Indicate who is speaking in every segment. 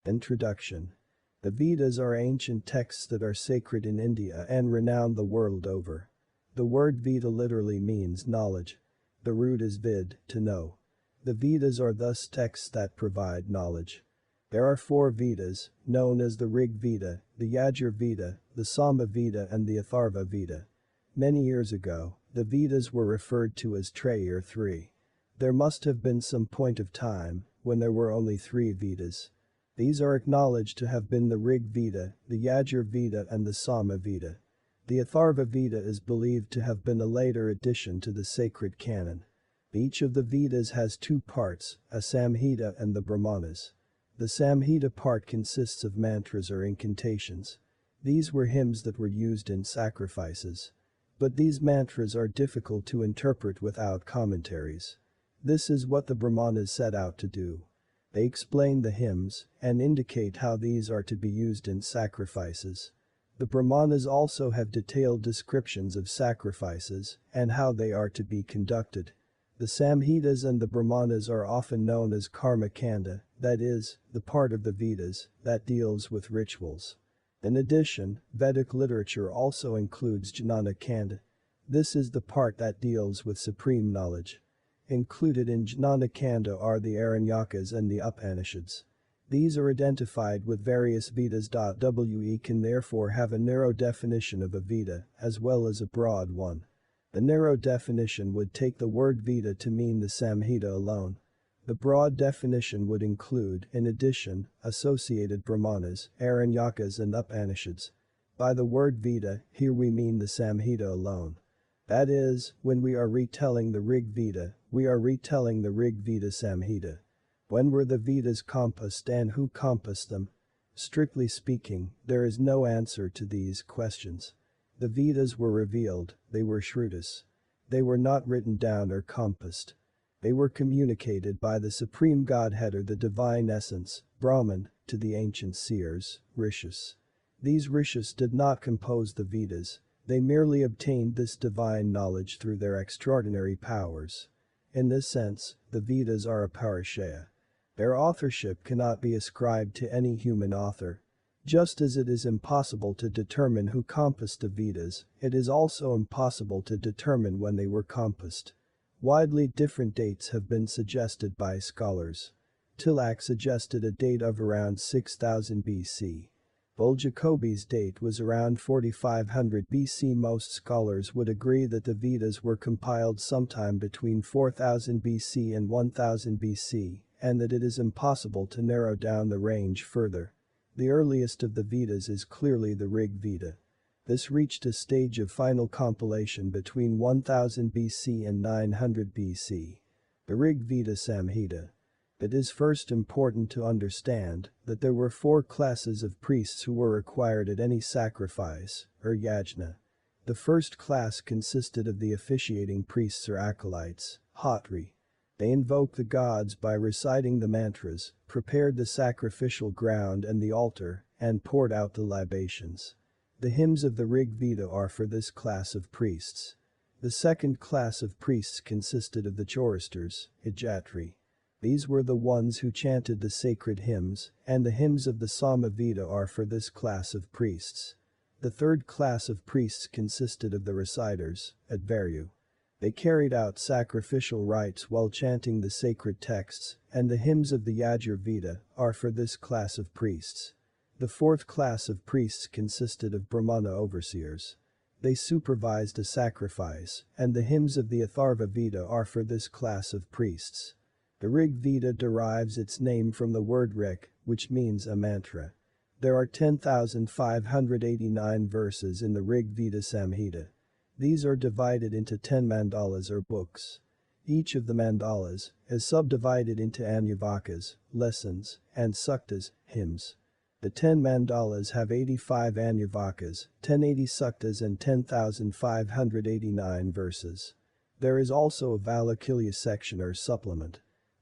Speaker 1: Introduction. The Vedas are ancient texts that are sacred in India and renowned the world over. The word Veda literally means knowledge. The root is vid, to know. The Vedas are thus texts that provide knowledge. There are 4 Vedas, known as the Rigveda, the Yajur Veda, the Sama Veda and the Atharva Veda. Many years ago, the Vedas were referred to as Trey or 3. There must have been some point of time when there were only 3 Vedas. These are acknowledged to have been the Rig Veda, the Yajur Veda and the Sama Veda. The Atharva Veda is believed to have been a later addition to the sacred canon. Each of the Vedas has 2 parts, a Samhita and the Brahmanas. The Samhita part consists of mantras or incantations. These were hymns that were used in sacrifices. But these mantras are difficult to interpret without commentaries. This is what the Brahmanas set out to do. They explain the hymns and indicate how these are to be used in sacrifices. The Brahmanas also have detailed descriptions of sacrifices and how they are to be conducted. The Samhitas and the Brahmanas are often known as Karma Kanda, that is, the part of the Vedas that deals with rituals. In addition, Vedic literature also includes Jnana Kanda. This is the part that deals with supreme knowledge. Included in Jnana Kanda are the Aranyakas and the Upanishads. These are identified with various Vedas. We can therefore have a narrow definition of a Veda as well as a broad one. The narrow definition would take the word Veda to mean the Samhita alone. The broad definition would include, in addition, associated Brahmanas, Aranyakas and Upanishads. By the word Veda, here we mean the Samhita alone. That is, when we are retelling the Rig Veda, we are retelling the Rig Veda Samhita. When were the Vedas composed and who composed them? Strictly speaking, there is no answer to these questions. The Vedas were revealed, they were śrutis. They were not written down or composed. They were communicated by the Supreme Godhead or the Divine Essence, Brahman, to the ancient seers, rishis. These rishis did not compose the Vedas. They merely obtained this divine knowledge through their extraordinary powers. In this sense, the Vedas are a parashaya. Their authorship cannot be ascribed to any human author. Just as it is impossible to determine who composed the Vedas, it is also impossible to determine when they were composed. Widely different dates have been suggested by scholars. Tilak suggested a date of around 6000 BC. Jacobi's date was around 4500 BC. Most scholars would agree that the Vedas were compiled sometime between 4000 BC and 1000 BC, and that it is impossible to narrow down the range further. The earliest of the Vedas is clearly the Rig Veda. This reached a stage of final compilation between 1000 BC and 900 BC. The Rig Veda Samhita. It is first important to understand that there were 4 classes of priests who were required at any sacrifice, or yajna. The first class consisted of the officiating priests or acolytes, hotri. They invoked the gods by reciting the mantras, prepared the sacrificial ground and the altar, and poured out the libations. The hymns of the Rig Veda are for this class of priests. The second class of priests consisted of the choristers, hijatri. These were the ones who chanted the sacred hymns, and the hymns of the Sama Veda are for this class of priests. The third class of priests consisted of the reciters, advaryu. They carried out sacrificial rites while chanting the sacred texts, and the hymns of the Yajur Veda are for this class of priests. The fourth class of priests consisted of Brahmana overseers. They supervised a sacrifice, and the hymns of the Atharva Veda are for this class of priests. The Rig Veda derives its name from the word Rik, which means a mantra. There are 10,589 verses in the Rig Veda Samhita. These are divided into 10 mandalas or books. Each of the mandalas is subdivided into anyavakas, lessons, and suktas, hymns. The 10 mandalas have 85 anyavakas, 1080 suktas and 10,589 verses. There is also a Valakilya section or supplement.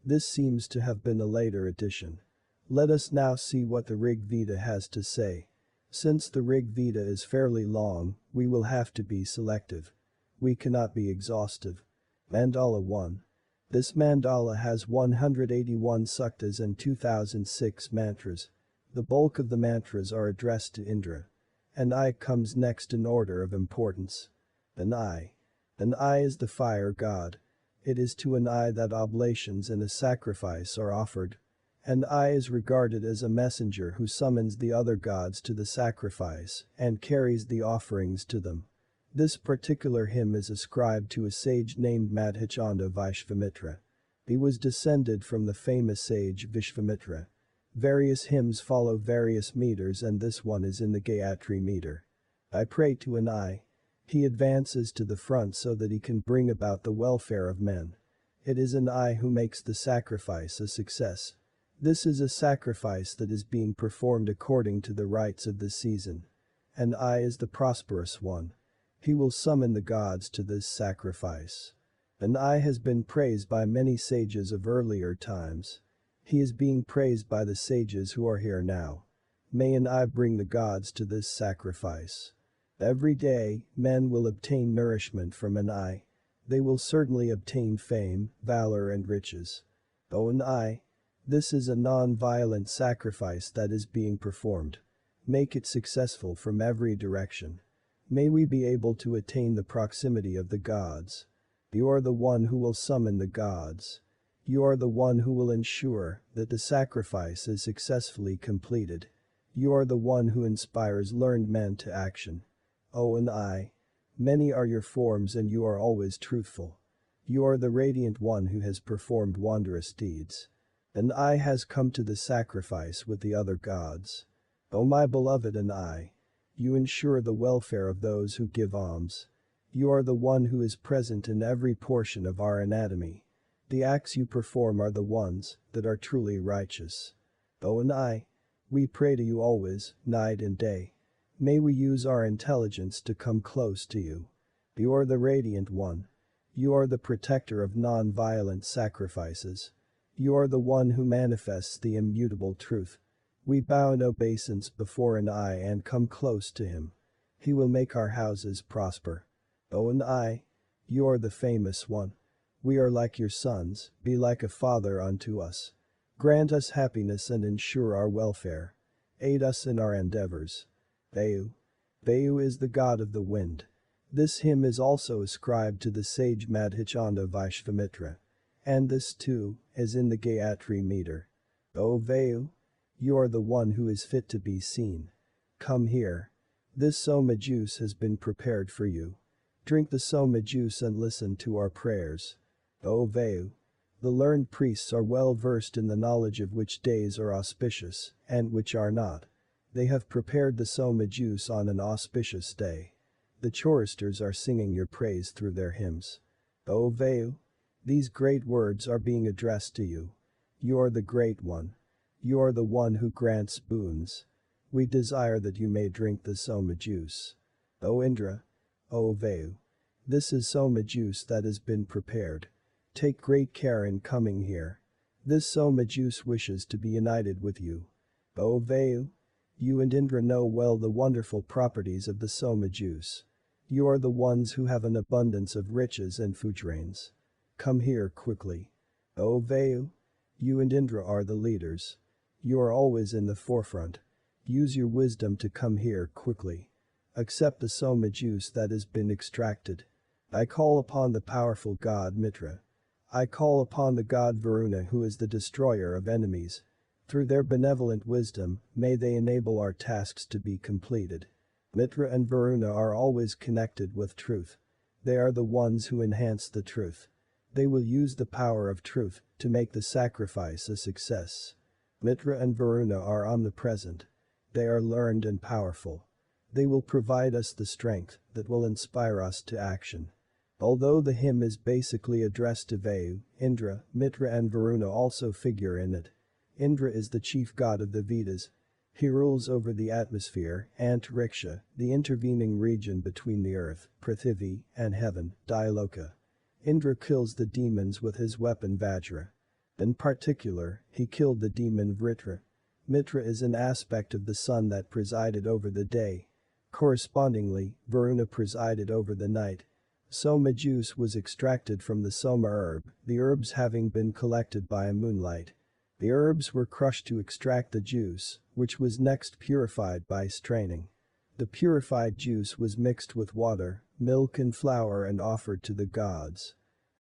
Speaker 1: This seems to have been a later addition. Let us now see what the Rig Veda has to say. Since the Rig Veda is fairly long, we will have to be selective. We cannot be exhaustive. Mandala 1. This mandala has 181 suktas and 2006 mantras. The bulk of the mantras are addressed to Indra. An I comes next in order of importance. An I. An I is the fire god. It is to an I that oblations and a sacrifice are offered. An I is regarded as a messenger who summons the other gods to the sacrifice and carries the offerings to them. This particular hymn is ascribed to a sage named Madhachanda Vishvamitra. He was descended from the famous sage Vishvamitra. Various hymns follow various meters and this one is in the Gayatri meter. I pray to an I. He advances to the front so that he can bring about the welfare of men. It is an I who makes the sacrifice a success. This is a sacrifice that is being performed according to the rites of the season. An I is the prosperous one. He will summon the gods to this sacrifice. An I has been praised by many sages of earlier times. He is being praised by the sages who are here now. May an I bring the gods to this sacrifice. Every day, men will obtain nourishment from an I. They will certainly obtain fame, valor and riches. O an I. This is a non-violent sacrifice that is being performed. Make it successful from every direction. May we be able to attain the proximity of the gods. You are the one who will summon the gods. You are the one who will ensure that the sacrifice is successfully completed. You are the one who inspires learned men to action. O an I. Many are your forms and you are always truthful. You are the radiant one who has performed wondrous deeds. An I has come to the sacrifice with the other gods. O my beloved an I. You ensure the welfare of those who give alms. You are the one who is present in every portion of our anatomy. The acts you perform are the ones that are truly righteous. O an I. We pray to you always, night and day. May we use our intelligence to come close to you. You are the radiant one. You are the protector of non-violent sacrifices. You are the one who manifests the immutable truth. We bow in obeisance before an I and come close to him. He will make our houses prosper. O an I. You are the famous one. We are like your sons, be like a father unto us. Grant us happiness and ensure our welfare. Aid us in our endeavors. Vayu. Vayu is the god of the wind. This hymn is also ascribed to the sage Madhachanda Vishvamitra. And this too is in the Gayatri meter. O Vayu. You are the one who is fit to be seen. Come here. This soma juice has been prepared for you. Drink the soma juice and listen to our prayers. O Vayu. The learned priests are well versed in the knowledge of which days are auspicious and which are not. They have prepared the soma juice on an auspicious day. The choristers are singing your praise through their hymns. O Vayu. These great words are being addressed to you. You are the great one. You are the one who grants boons. We desire that you may drink the soma juice. O Indra. O Vayu. This is soma juice that has been prepared. Take great care in coming here. This soma juice wishes to be united with you. O Vayu. You and Indra know well the wonderful properties of the soma juice. You are the ones who have an abundance of riches and food grains. Come here quickly. O Vayu. You and Indra are the leaders. You are always in the forefront. Use your wisdom to come here quickly. Accept the soma juice that has been extracted. I call upon the powerful god Mitra. I call upon the god Varuna who is the destroyer of enemies. Through their benevolent wisdom, may they enable our tasks to be completed. Mitra and Varuna are always connected with truth. They are the ones who enhance the truth. They will use the power of truth to make the sacrifice a success. Mitra and Varuna are omnipresent. They are learned and powerful. They will provide us the strength that will inspire us to action. Although the hymn is basically addressed to Vayu, Indra, Mitra and Varuna also figure in it. Indra is the chief god of the Vedas. He rules over the atmosphere, Antariksha, the intervening region between the earth, Prithivi, and heaven, Dialoka. Indra kills the demons with his weapon Vajra. In particular, he killed the demon Vritra. Mitra is an aspect of the sun that presided over the day. Correspondingly, Varuna presided over the night. Soma juice was extracted from the soma herb, the herbs having been collected by a moonlight. The herbs were crushed to extract the juice, which was next purified by straining. The purified juice was mixed with water, milk and flour and offered to the gods.